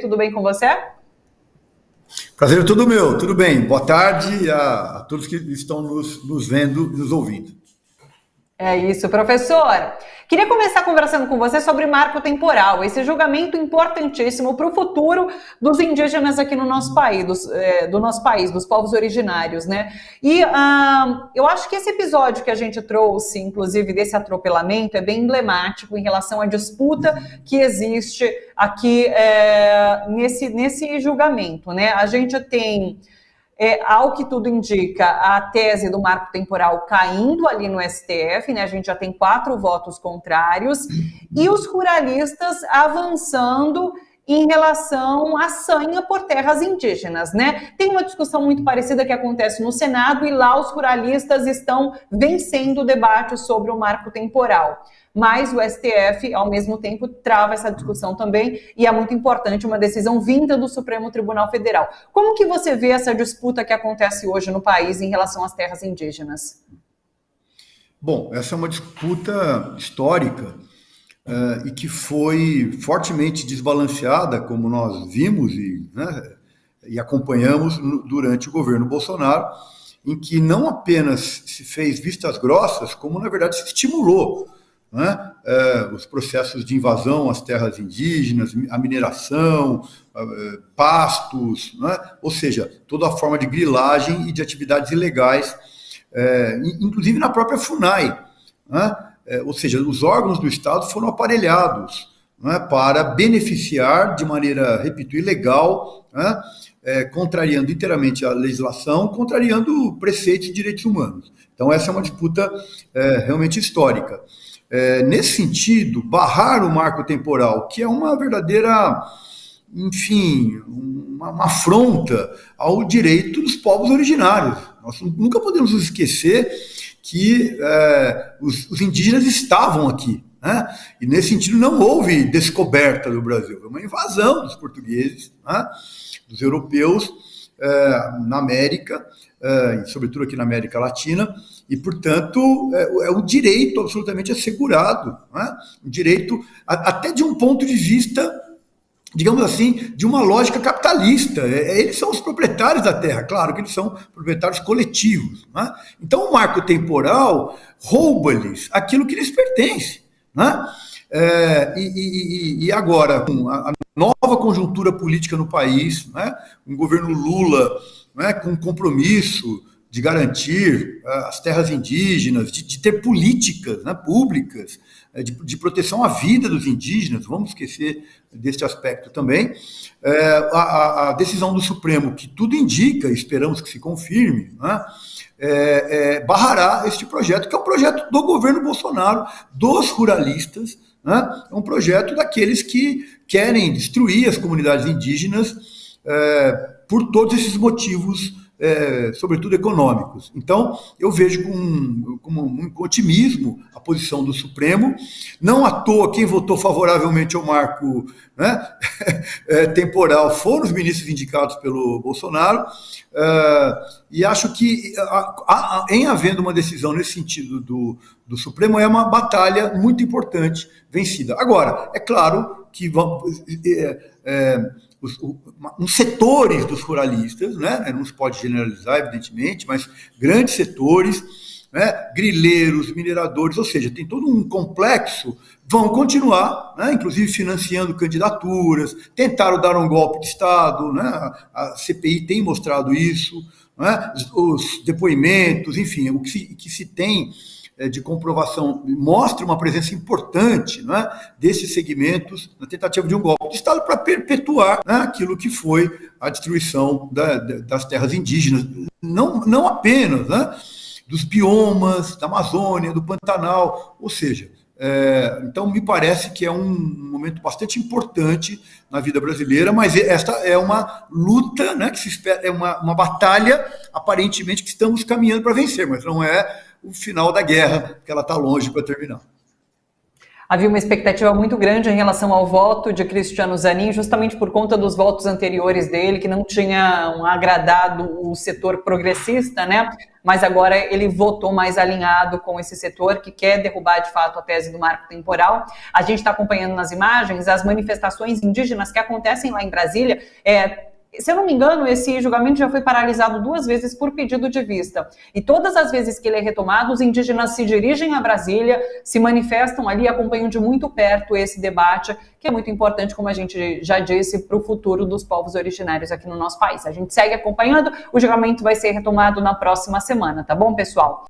tudo bem com você? Prazer é todo meu, tudo bem. Boa tarde a todos que estão nos vendo, nos ouvindo. É isso, professor. Queria começar conversando com você sobre marco temporal, esse julgamento importantíssimo para o futuro dos indígenas aqui no nosso país, dos povos originários, né? E eu acho que esse episódio que a gente trouxe, inclusive desse atropelamento, é bem emblemático em relação à disputa que existe aqui nesse julgamento, né? A gente tem... ao que tudo indica, a tese do marco temporal caindo ali no STF, né? A gente já tem 4 votos contrários, e os ruralistas avançando em relação à sanha por terras indígenas, né? Tem uma discussão muito parecida que acontece no Senado, e lá os ruralistas estão vencendo o debate sobre o marco temporal. Mas o STF, ao mesmo tempo, trava essa discussão também, e é muito importante uma decisão vinda do Supremo Tribunal Federal. Como que você vê essa disputa que acontece hoje no país em relação às terras indígenas? Bom, essa é uma disputa histórica e que foi fortemente desbalanceada, como nós vimos e acompanhamos durante o governo Bolsonaro, em que não apenas se fez vistas grossas, como, na verdade, se estimulou os processos de invasão às terras indígenas, a mineração, pastos, ou seja, toda a forma de grilagem e de atividades ilegais, inclusive na própria FUNAI, ou seja, os órgãos do Estado foram aparelhados para beneficiar de maneira, repito, ilegal, contrariando inteiramente a legislação, contrariando preceitos de direitos humanos. Então essa é uma disputa realmente histórica. Nesse sentido, barrar o marco temporal, que é uma verdadeira, enfim, uma afronta ao direito dos povos originários. Nós nunca podemos nos esquecer que os indígenas estavam aqui, e nesse sentido não houve descoberta do Brasil, foi uma invasão dos portugueses, dos europeus na América, sobretudo aqui na América Latina, e, portanto, é um direito absolutamente assegurado, um direito até de um ponto de vista, digamos assim, de uma lógica capitalista. Eles são os proprietários da terra, claro que eles são proprietários coletivos. Então, o marco temporal rouba-lhes aquilo que lhes pertence. E agora, com a nova conjuntura política no país, um governo Lula com compromisso de garantir as terras indígenas, de ter políticas públicas de proteção à vida dos indígenas, vamos esquecer desse aspecto também, a decisão do Supremo, que tudo indica, esperamos que se confirme, barrará este projeto, que é um projeto do governo Bolsonaro, dos ruralistas, é um projeto daqueles que querem destruir as comunidades indígenas por todos esses motivos, sobretudo econômicos. Então, eu vejo com muito otimismo a posição do Supremo. Não à toa, quem votou favoravelmente ao marco temporal foram os ministros indicados pelo Bolsonaro, e acho que, em havendo uma decisão nesse sentido do Supremo, é uma batalha muito importante vencida. Agora, é claro que uns setores dos ruralistas, não se pode generalizar, evidentemente, mas grandes setores, grileiros, mineradores, ou seja, tem todo um complexo, vão continuar, inclusive financiando candidaturas, tentaram dar um golpe de Estado, a CPI tem mostrado isso, os depoimentos, enfim, o que se tem de comprovação mostra uma presença importante desses segmentos na tentativa de um golpe de Estado para perpetuar aquilo que foi a destruição das terras indígenas, não apenas dos biomas, da Amazônia, do Pantanal, ou seja, então me parece que é um momento bastante importante na vida brasileira, mas esta é uma luta, que se espera, é uma batalha aparentemente que estamos caminhando para vencer, mas não é o final da guerra, porque ela está longe para terminar. Havia uma expectativa muito grande em relação ao voto de Cristiano Zanin, justamente por conta dos votos anteriores dele, que não tinham agradado o setor progressista, mas agora ele votou mais alinhado com esse setor que quer derrubar de fato a tese do marco temporal. A gente está acompanhando nas imagens as manifestações indígenas que acontecem lá em Brasília. Se eu não me engano, esse julgamento já foi paralisado 2 vezes por pedido de vista. E todas as vezes que ele é retomado, os indígenas se dirigem a Brasília, se manifestam ali, acompanham de muito perto esse debate, que é muito importante, como a gente já disse, para o futuro dos povos originários aqui no nosso país. A gente segue acompanhando, o julgamento vai ser retomado na próxima semana, tá bom, pessoal?